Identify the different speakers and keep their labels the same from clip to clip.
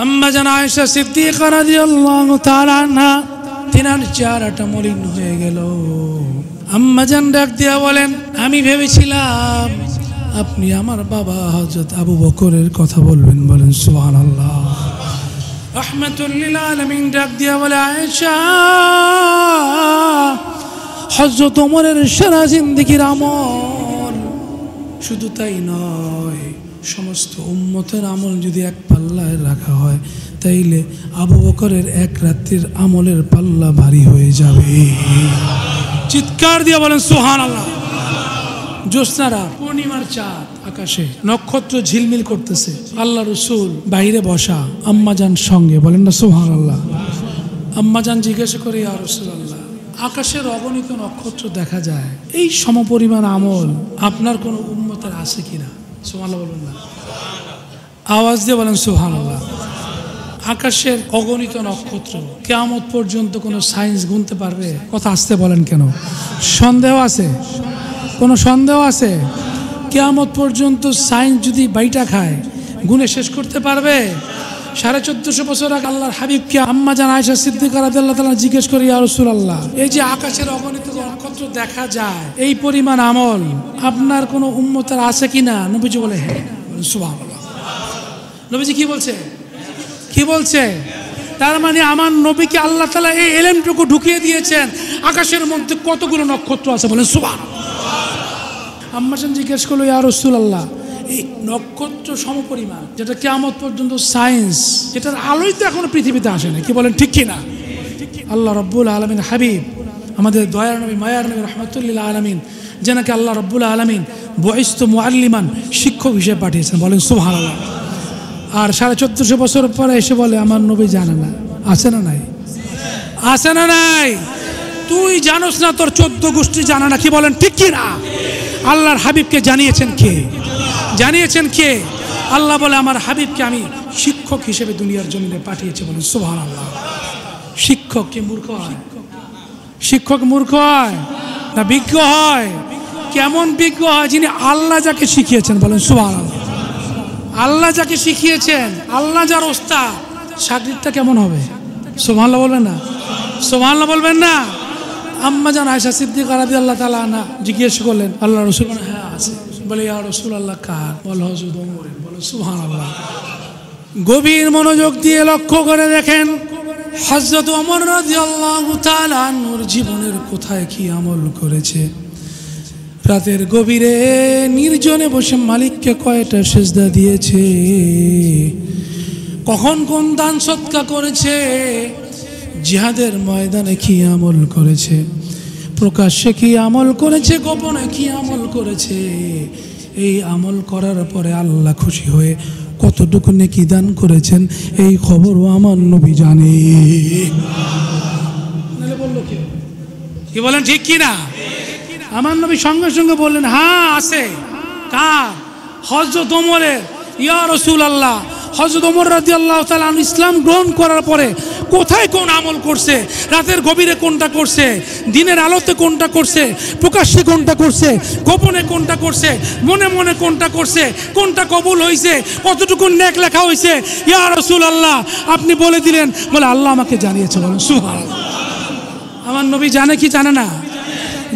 Speaker 1: আম্মা জান আয়েশা সিদ্দিকা রাদিয়াল্লাহু তাআলা আনহা তিনার চেহারাটা মলিন হয়ে গেল। আম্মা জান ডাক দিয়া বলেন, আমি ভেবেছিলাম আপনি আমার বাবা হযরত আবু বকরের কথা বলবেন। বলেন সুবহানাল্লাহ। রাহমাতুল লিল আলামিন ডাক দিয়া বলে, আয়েশা, হযরত ওমরের সারা জিন্দেগির আমল, শুধু তাই নয়, সমস্ত উম্মতের আমল যদি এক পাল্লায় রাখা হয় তাইলে আবু বকরের এক রাত্রির আমলের পাল্লা ভারী হয়ে যাবে। চিৎকার দিয়ে বলেন সুবহানাল্লাহ। জ্যোৎস্নারা, পূর্ণিমার চাঁদ, আকাশে নক্ষত্র ঝিলমিল করতেছে, আল্লাহ রসুল বাইরে বসা, আম্মাজান সঙ্গে। বলেন না সুবহানাল্লাহ। আম্মাজান জিজ্ঞাসা করে, ইয়া রাসূলুল্লাহ, আকাশের অগণিত নক্ষত্র দেখা যায়, এই সমপরিমাণ আমল আপনার কোনো উম্মতের আছে কিনা? সুবহানাল্লাহ বলুন না, আওয়াজ দিয়ে বলেন সুবহানাল্লাহ। আকাশের অগণিত নক্ষত্র, কিয়ামত পর্যন্ত কোনো সায়েন্স গুনতে পারবে? কথা আসতে বলেন কেন? সন্দেহ আছে? কোনো সন্দেহ আছে? কিয়ামত পর্যন্ত সায়েন্স যদি বাইটা খায় গুনে শেষ করতে পারবে? 1450 বছর আগে আল্লাহর হাবিবকে আম্মা জান আয়েশা সিদ্দিকা রাদিয়াল্লাহু তাআলা জিজ্ঞেস করি, ইয়া রাসূলুল্লাহ, এই যে আকাশের অগণিত নক্ষত্র দেখা যায়, এই পরিমাণ আমল আপনার কোনো উম্মতের আছে কিনা? নবীজি বলে, হ্যাঁ। সুবহানাল্লাহ। নবীজি কি বলছে? কি বলছে? তার মানে আমার নবীকে আল্লাহ তাআলা এই ইলমটুকু ঢুকিয়ে দিয়েছেন, আকাশের মধ্যে কতগুলো নক্ষত্র আছে। বলেন সুবহানাল্লাহ। আম্মা জান জিজ্ঞেস করলো, ইয়া রাসূলুল্লাহ, এই নক্ষত্র সমপরিমাণ, যেটা কিয়ামত পর্যন্ত সায়েন্স, এটার আলোই তো এখনো পৃথিবীতে আসে না, কি বলেন ঠিক কিনা? আল্লাহ রাব্বুল আলামিন হাবিব, আমাদের দয়ার নবী, মায়ার নবী, রাহমাতুল লিল আলামিন, যেনাকে আল্লাহ রাব্বুল আলামিন বুইস্তু মুআল্লিমান, শিক্ষক হিসেবে পাঠিয়েছেন। বলেন সুবহানাল্লাহ। আর 1450 বছর পরে এসে বলে আমার নবী জানে না। আছে না নাই? আছে না নাই? তুই জানোস না, তোর 14 গোষ্ঠী জানে না, কি বলেন ঠিক কিনা? আল্লাহর হাবিবকে জানিয়েছেন কে? জানিয়েছেন কে? আল্লাহ বলে আমার হাবিবকে আমি শিক্ষক হিসেবে দুনিয়ার জমিনে পাঠিয়েছি। বলেন সুবহানাল্লাহ। শিক্ষক কি মূর্খ হয়? শিক্ষক মূর্খ হয় না বিজ্ঞ হয়? কেমন বিজ্ঞ হয়? যিনি আল্লাহ যাকে শিখিয়েছেন। বলেন সুবহানাল্লাহ। আল্লাহ যাকে শিখিয়েছেন, আল্লাহ যার ওস্তাদ, শাগির্দটা কেমন হবে? সুবহানাল্লাহ বলবেন না? সুবহানাল্লাহ বলবেন না? আম্মা জান আয়েশা সিদ্দিকা রাদিয়াল্লাহু তাআলা আনহা জিজ্ঞেস করলেন, আল্লাহ রাসূল বলেন, হ্যাঁ আছে। বলে, ইয়া রাসূলুল্লাহ, কার? বলে, হযরত ওমর। বলে সুবহানাল্লাহ। গভীর মনোযোগ দিয়ে লক্ষ্য করে দেখেন, হযরত ওমর রাদিয়াল্লাহু তাআলা আনহুর জীবনের কোথায় কি আমল করেছে। রাতের গভীরে নির্জনে বসে মালিককে কয়টা সিজদা দিয়েছে, কখন কোন দান সদকা করেছে, জিহাদের ময়দানে কি আমল করেছে, প্রকাশ্যে কি আমল করেছে, গোপনে কি আমল করেছে। এই আমল করার পরে আল্লাহ খুশি হয়ে কতটুকু নেকি দান করেছেন, এই খবরও আমার নবী জানে। বললো কি বলেন ঠিক কিনা? আমার নবী সঙ্গে সঙ্গে বললেন, হ্যাঁ আছে। কার? হযরত ওমরের। ইয়া রাসূলুল্লাহ, হযরত ওমর রাদিয়াল্লাহু তাআলা ইসলাম গ্রহণ করার পরে কোথায় কোন আমল করছে, রাতের গভীরে কোনটা করছে, দিনের আলোতে কোনটা করছে, প্রকাশ্যে কোনটা করছে, গোপনে কোনটা করছে, মনে মনে কোনটা করছে, কোনটা কবুল হয়েছে, কতটুকু নেক লেখা হয়েছে, ইয়া রাসূলুল্লাহ আপনি বলে দিলেন। বলে, আল্লাহ আমাকে জানিয়েছে। বলেন সুবহানাল্লাহ। আমার নবী জানে কি জানে না?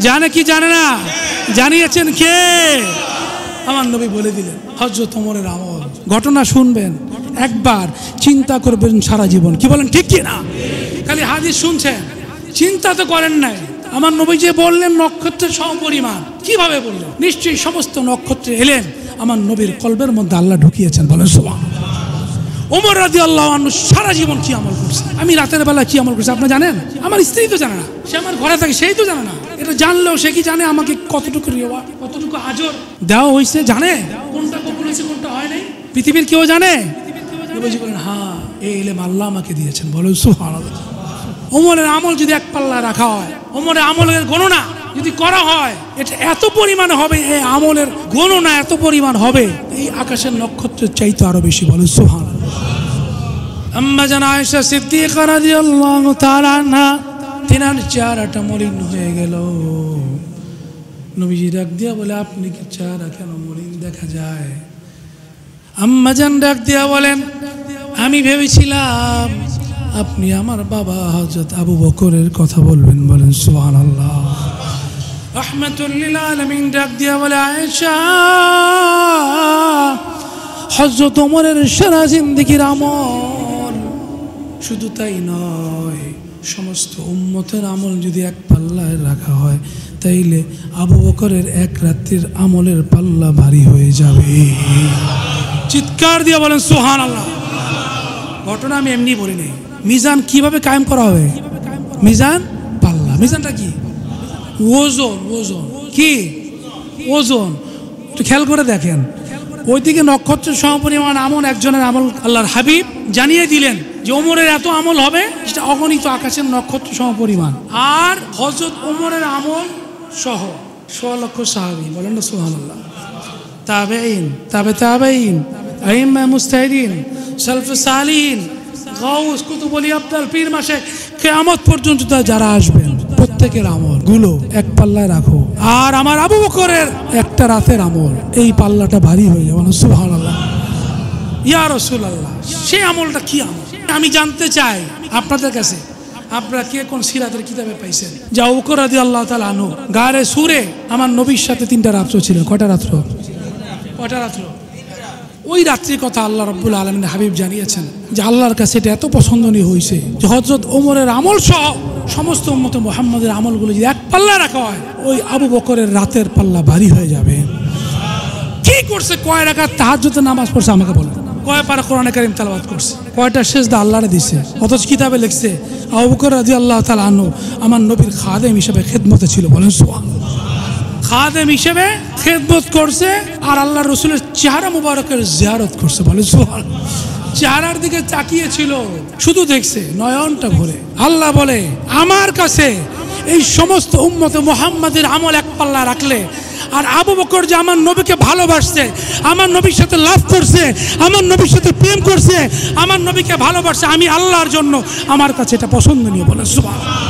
Speaker 1: জানে কি জানে না? জানিয়েছেন কে? আমার নবী বলে দিলেন। হযরত ওমরের আমল ঘটনা শুনবেন, একবার চিন্তা করবেন সারা জীবন। কি বলেন ঠিক কি না? খালি হাদিস শুনছেন, চিন্তা তো করেন নাই। আমার নবী যে বললেন নক্ষত্রের সমপরিমাণ, কিভাবে বললেন? নিশ্চয়ই সমস্ত নক্ষত্রে এলেন আমার নবীর কলবের মধ্যে আল্লাহ ঢুকিয়েছেন। বলেন সুবহানাল্লাহ। ওমর রাদিয়াল্লাহু আনহু সারা জীবন কি আমল করছে, আমি রাতের বেলা কি আমল করছি আপনারা জানেন? আমার স্ত্রী তো জানে না, সে আমার ঘরে থাকে, সেই তো জানে না। এটা জানলেও সে কি জানে আমাকে কতটুকু রিওয়া, কতটুকু আজর দেওয়া হয়েছে? জানে কোনটা কবুল হয়েছে, কোনটা হয় নাই? পৃথিবীর কেউ জানে? নবীজি বলেন, হ্যাঁ, এই ইলম আল্লাহ আমাকে দিয়েছেন। বলেন সুবহানাল্লাহ। ওমরের আমল যদি এক পাল্লা রাখা হয়, ওমরের আমলের গণনা যদি করা হয়, এটা এত পরিমাণে হবে, এই আমলের গণনা এত পরিমাণ হবে, এই আকাশের নক্ষত্রের চাইতে আরো বেশি। বলেন সুবহানাল্লাহ। আম্মা জান আয়েশা সিদ্দিকা রাদিয়াল্লাহু তাআলা আনহা তিনার চেহারাটা মলিন হয়ে গেল। নবীজি ডাক দিয়া বলে, আপনি কি চেহারা কেন মলিন দেখা যায়? আম্মাজান ডাক দিয়া বলেন, আমি ভেবেছিলাম আপনি আমার বাবা হযরত আবু বকরের কথা বলবেন। বলেন সুবহানাল্লাহ। রাহমাতুল লিল আলামিন ডাক দিয়া বলে, আয়েশা, হযরত ওমরের সারা জিন্দেগির আমল, শুধু তাই নয় সমস্ত উম্মতের আমল যদি এক পাল্লায় রাখা হয় তাইলে আবু বকরের এক রাত্রির আমলের পাল্লা ভারী হয়ে যাবে। চিৎকার দিয়ে বলেন সুবহানাল্লাহ। ঘটনা আমি এমনি বলি নাই। মিজান কিভাবে কায়েম করা হবে? মিজান পাল্লা। মিজানটা কি? ওজন। ওজন কি? ওজন। একটু খেয়াল করে দেখেন, ওইদিকে নক্ষত্র সমপরিমাণ আমল একজনের আমল আল্লাহর হাবিব জানিয়ে দিলেন যে ওমরের এত আমল হবে, সেটা অগণিত আকাশের নক্ষত্র সমপরিমাণ। আর হযরত ওমরের আমল সহ ১৬ লক্ষ সাহাবী। বলেন না সুবহানাল্লাহ। তাবেঈন, তাবেঈন, আইম্মা মুজতাহিদিন, সালফে সালিহিন, গাউস, কুতুবুল আবদাল, পীর মাশায়েখ, কিয়ামত পর্যন্ত যারা আসবেন প্রত্যেকের আমল গুলো এক পাল্লায় রাখো, আর আমার আবু বকরের একটা রাতের আমল, এই পাল্লাটা ভারী হয়ে যাবে। সুবহানাল্লাহ। ইয়া রাসূলুল্লাহ, সেই আমলটা কি আমল? আমি জানতে চাই আপনাদের কাছে, আপনারা কে কোন সিরাতের কিতাবে পাইছেন যে আবু বকর রাদিয়াল্লাহু তাআলা আনহু গারে সুরে আমার নবীর সাথে 3টা রাত্র ছিল? কয়টা রাত্র? কয়টা রাত্র? ওই রাত্রির কথা আল্লাহ রাব্বুল আলামিন হাবিব জানিয়েছেন যে আল্লাহর কাছে এটা এত পছন্দনীয় হয়েছে যে হযরত ওমরের আমল সহ সমস্ত উম্মতে মুহাম্মাদের আমলগুলো যদি এক পাল্লা রাখা হয়, ওই আবু বকরের রাতের পাল্লা ভারী হয়ে যাবে। কি করছে? কয় রাকাত তাহাজ্জুদের নামাজ পড়ছে আমাকে বলেন। কয় পারা কোরআনে কারীম তেলাওয়াত করছে? কয়টা সিজদা আল্লাহরে দিছে? অথচ কিতাবে লিখছে আবু বকর রাদিয়াল্লাহু তাআলা আনহু আমার নবীর খাদেম হিসেবে খেদমতে ছিল। বলেন সুবহানাল্লাহ। খাদেম হিসেবে খেদমত করছে আর আল্লাহ রসুলের চেহারা মুবারকের জিয়ারত করছে। বলে সুবহানাল্লাহ। চেহারার দিকে তাকিয়েছিল, শুধু দেখছে, নয়নটা ভরে। আল্লাহ বলে আমার কাছে এই সমস্ত উম্মতে মুহাম্মাদের আমল এক পাল্লা রাখলে, আর আবু বকর যে আমার নবীকে ভালোবাসছে, আমার নবীর সাথে লাভ করছে, আমার নবীর সাথে প্রেম করছে, আমার নবীকে ভালোবাসছে, আমি আল্লাহর জন্য, আমার কাছে এটা পছন্দনীয়। বলে সুবহানাল্লাহ।